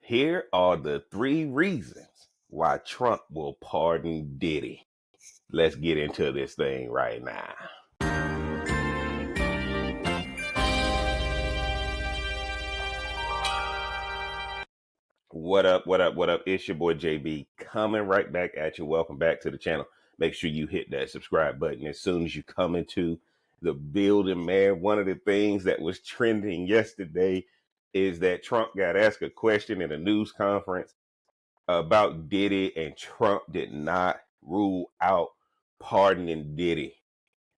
Here are the 3 reasons why Trump will pardon Diddy. Let's get into this thing right now. What up, what up, what up? It's your boy JB coming right back at you. Welcome back to the channel. Make sure you hit that subscribe button as soon as you come into the building, man. One of the things that was trending yesterday is that Trump got asked a question in a news conference about Diddy, and Trump did not rule out pardoning Diddy.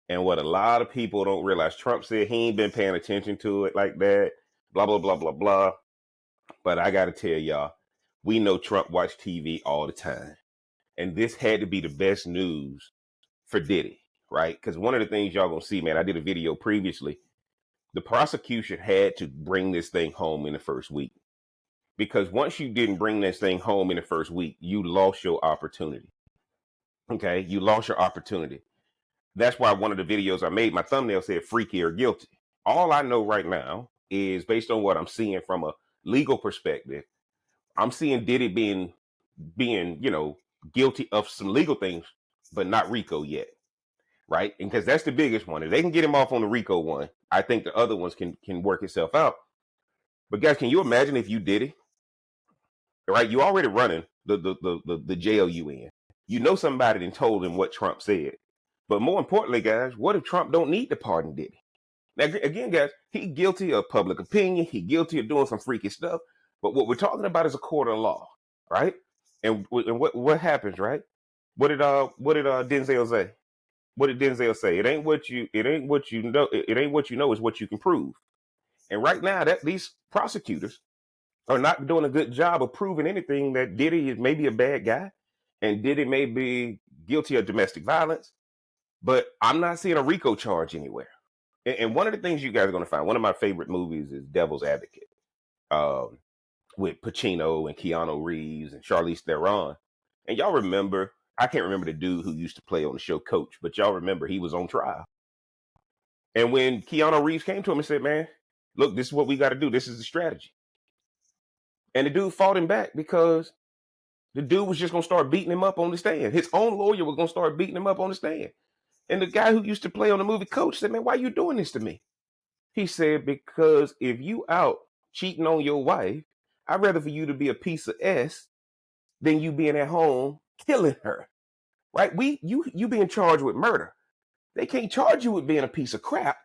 And what a lot of people don't realize, Trump said he ain't been paying attention to it like that, blah, blah, blah, blah, blah. But I got to tell y'all, we know Trump watched TV all the time. And this had to be the best news for Diddy, right? Because one of the things y'all going to see, man, I did a video previously. The prosecution had to bring this thing home in the first week. Because once you didn't bring this thing home in the first week, you lost your opportunity. Okay? You lost your opportunity. That's why one of the videos I made, my thumbnail said freaky or guilty. All I know right now is based on what I'm seeing from a legal perspective, I'm seeing Diddy being, guilty of some legal things, but not RICO yet, right? And because that's the biggest one. If they can get him off on the RICO one, I think the other ones can work itself out. But guys, can you imagine if you Diddy, right? You already running the jail you in. You know somebody then told him what Trump said. But more importantly, guys, what if Trump don't need to pardon Diddy? Now, again, guys, he guilty of public opinion. He guilty of doing some freaky stuff. But what we're talking about is a court of law, right? And what happens, right? What did Denzel say? What did Denzel say? It ain't what you know. It ain't what you know. It's what you can prove. And right now, that these prosecutors are not doing a good job of proving anything that Diddy is maybe a bad guy, and Diddy may be guilty of domestic violence. But I'm not seeing a RICO charge anywhere. And one of the things you guys are going to find, one of my favorite movies is Devil's Advocate, with Pacino and Keanu Reeves and Charlize Theron. And y'all remember, I can't remember the dude who used to play on the show Coach, but y'all remember he was on trial. And when Keanu Reeves came to him and said, man, look, this is what we got to do. This is the strategy. And the dude fought him back because the dude was just going to start beating him up on the stand. His own lawyer was going to start beating him up on the stand. And the guy who used to play on the movie Coach said, man, why are you doing this to me? He said, because if you out cheating on your wife, I'd rather for you to be a piece of S than you being at home killing her, right? You being charged with murder. They can't charge you with being a piece of crap,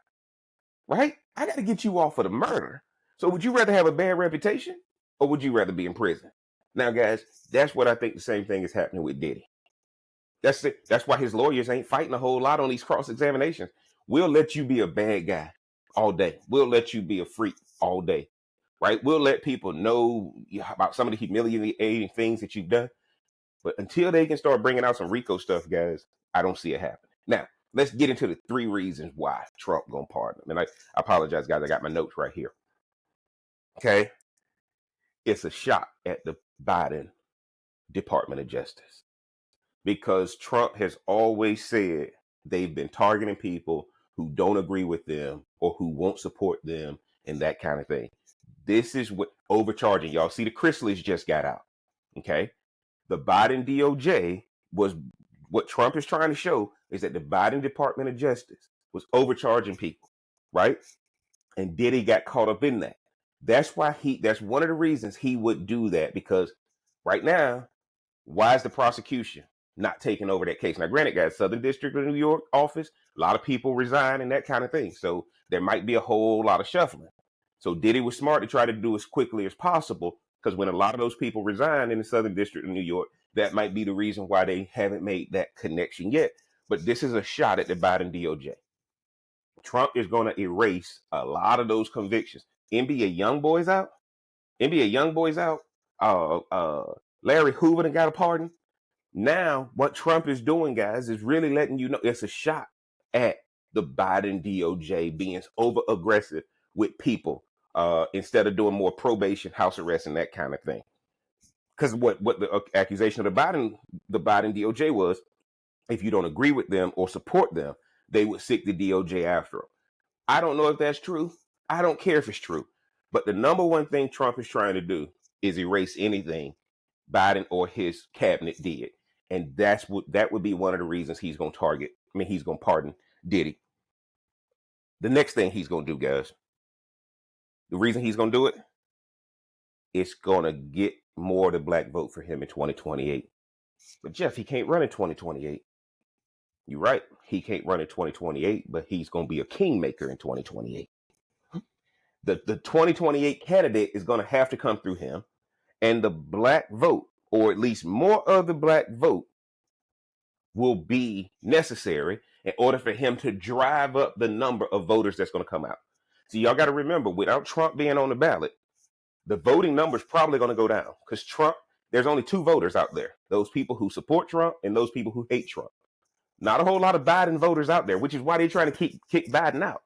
right? I got to get you off of the murder. So would you rather have a bad reputation or would you rather be in prison? Now, guys, that's what I think the same thing is happening with Diddy. That's it. That's why his lawyers ain't fighting a whole lot on these cross-examinations. We'll let you be a bad guy all day. We'll let you be a freak all day, right? We'll let people know about some of the humiliating things that you've done. But until they can start bringing out some RICO stuff, guys, I don't see it happening. Now, let's get into the 3 reasons why Trump gonna pardon him. And I apologize, guys. I got my notes right here. Okay. It's a shot at the Biden Department of Justice. Because Trump has always said they've been targeting people who don't agree with them or who won't support them and that kind of thing. This is what overcharging. Y'all see the Chrysler's just got out. Okay. The Biden DOJ was what Trump is trying to show is that the Biden Department of Justice was overcharging people. Right. And Diddy got caught up in that. That's why that's one of the reasons he would do that, because right now, why is the prosecution not taking over that case? Now, granted, guys, Southern District of New York office, a lot of people resign and that kind of thing. So there might be a whole lot of shuffling. So Diddy was smart to try to do as quickly as possible, because when a lot of those people resign in the Southern District of New York, that might be the reason why they haven't made that connection yet. But this is a shot at the Biden DOJ. Trump is going to erase a lot of those convictions. NBA Youngboys out. NBA Youngboys out. Larry Hoover got a pardon. Now, what Trump is doing, guys, is really letting you know it's a shot at the Biden DOJ being over aggressive with people instead of doing more probation, house arrest, and that kind of thing. Because what the accusation of the Biden DOJ was, if you don't agree with them or support them, they would sic the DOJ after them. I don't know if that's true. I don't care if it's true. But the number one thing Trump is trying to do is erase anything Biden or his cabinet did. And that would be one of the reasons he's going to he's going to pardon Diddy. The next thing he's going to do, guys, the reason he's going to do it, it's going to get more of the black vote for him in 2028. But Jeff, he can't run in 2028. You're right. He can't run in 2028, but he's going to be a kingmaker in 2028. The 2028 candidate is going to have to come through him, and the black vote, or at least more of the black vote, will be necessary in order for him to drive up the number of voters that's going to come out. So y'all got to remember, without Trump being on the ballot, the voting number is probably going to go down because Trump, there's only two voters out there, those people who support Trump and those people who hate Trump. Not a whole lot of Biden voters out there, which is why they're trying to kick Biden out.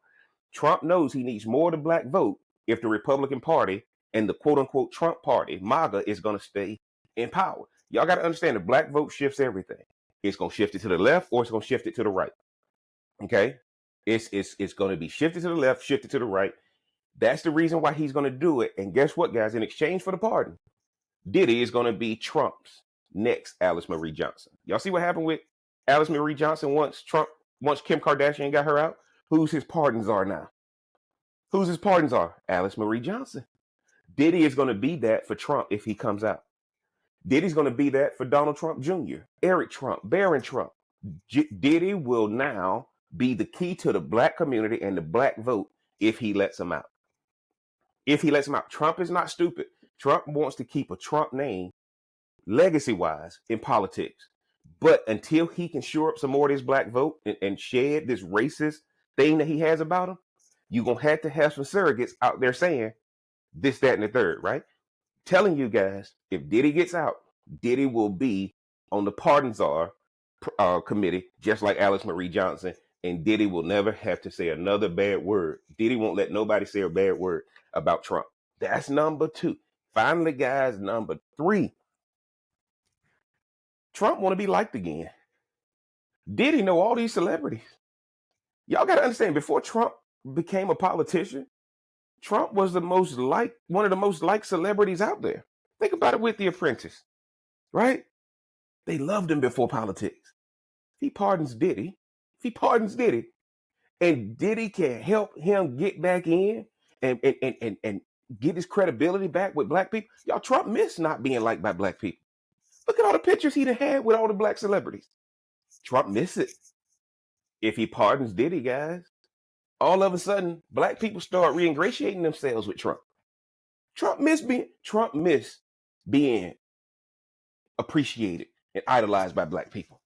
Trump knows he needs more of the black vote if the Republican Party and the quote unquote Trump Party, MAGA, is going to stay in power. Y'all got to understand the black vote shifts everything. It's going to shift it to the left or it's going to shift it to the right. Okay? It's going to be shifted to the left, shifted to the right. That's the reason why he's going to do it. And guess what, guys? In exchange for the pardon, Diddy is going to be Trump's next Alice Marie Johnson. Y'all see what happened with Alice Marie Johnson once Kim Kardashian got her out? Who's his pardons are now? Who's his pardons are? Alice Marie Johnson. Diddy is going to be that for Trump if he comes out. Diddy's going to be that for Donald Trump Jr., Eric Trump, Barron Trump. Diddy will now be the key to the black community and the black vote if he lets them out. If he lets them out. Trump is not stupid. Trump wants to keep a Trump name legacy-wise in politics. But until he can shore up some more of this black vote and shed this racist thing that he has about him, you're going to have some surrogates out there saying this, that, and the third, right? Telling you guys, if Diddy gets out, Diddy will be on the Pardon Czar committee, just like Alice Marie Johnson, and Diddy will never have to say another bad word. Diddy won't let nobody say a bad word about Trump. That's number two. Finally, guys, number three. Trump want to be liked again. Diddy know all these celebrities. Y'all got to understand, before Trump became a politician, Trump was one of the most liked celebrities out there. Think about it with The Apprentice, right? They loved him before politics. If he pardons Diddy, and Diddy can help him get back in and get his credibility back with black people. Y'all, Trump missed not being liked by black people. Look at all the pictures he'd have had with all the black celebrities. Trump missed it. If he pardons Diddy, guys, all of a sudden, black people start re-ingratiating themselves with Trump. Trump missed being appreciated and idolized by black people.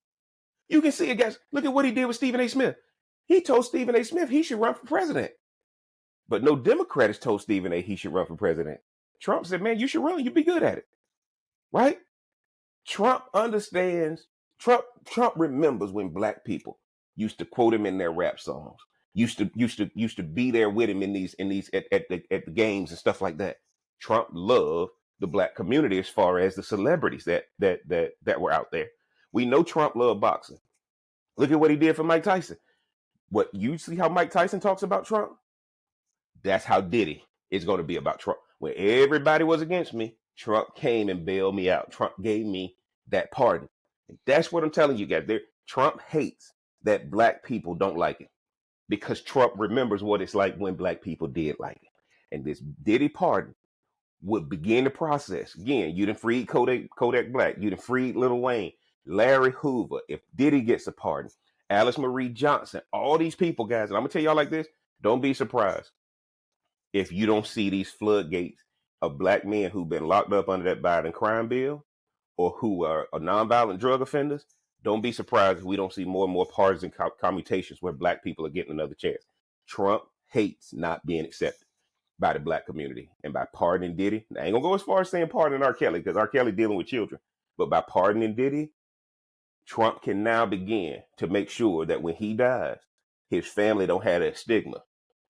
You can see it, guys. Look at what he did with Stephen A. Smith. He told Stephen A. Smith he should run for president. But no Democrat has told Stephen A. he should run for president. Trump said, man, you should run. You'd be good at it. Right? Trump understands. Trump remembers when black people used to quote him in their rap songs. Used to be there with him in these at the games and stuff like that. Trump loved the black community as far as the celebrities that were out there. We know Trump loved boxing. Look at what he did for Mike Tyson. What you see how Mike Tyson talks about Trump? That's how Diddy is going to be about Trump. When everybody was against me, Trump came and bailed me out. Trump gave me that pardon. And that's what I'm telling you guys. Trump hates that black people don't like him because Trump remembers what it's like when black people did like it. And this Diddy pardon would begin the process. Again, you done freed Kodak Black. You done freed Lil Wayne, Larry Hoover. If Diddy gets a pardon, Alice Marie Johnson, all these people, guys, and I'm going to tell y'all like this, don't be surprised if you don't see these floodgates of black men who've been locked up under that Biden crime bill or who are nonviolent drug offenders. Don't be surprised if we don't see more and more pardons and commutations where black people are getting another chance. Trump hates not being accepted by the black community. And by pardoning Diddy, I ain't gonna go as far as saying pardon R. Kelly, because R. Kelly dealing with children. But by pardoning Diddy, Trump can now begin to make sure that when he dies, his family don't have that stigma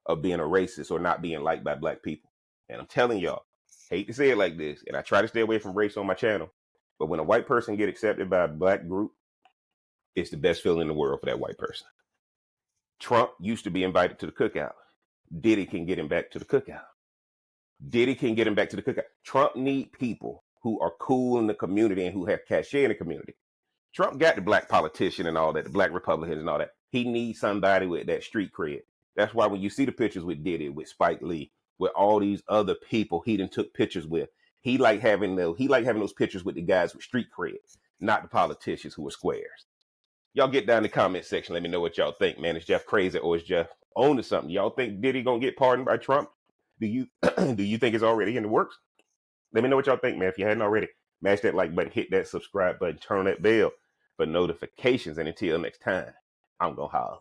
of being a racist or not being liked by black people. And I'm telling y'all, hate to say it like this, and I try to stay away from race on my channel, but when a white person get accepted by a black group, it's the best feeling in the world for that white person. Trump used to be invited to the cookout. Diddy can get him back to the cookout. Diddy can get him back to the cookout. Trump need people who are cool in the community and who have cachet in the community. Trump got the black politician and all that, the black Republicans and all that. He needs somebody with that street cred. That's why when you see the pictures with Diddy, with Spike Lee, with all these other people he done took pictures with, he like having those pictures with the guys with street cred, not the politicians who are squares. Y'all get down in the comment section. Let me know what y'all think, man. Is Jeff crazy or is Jeff on to something? Y'all think Diddy gonna get pardoned by Trump? Do you do you think it's already in the works? Let me know what y'all think, man. If you hadn't already, smash that like button, hit that subscribe button, turn on that bell for notifications. And until next time, I'm gonna holler.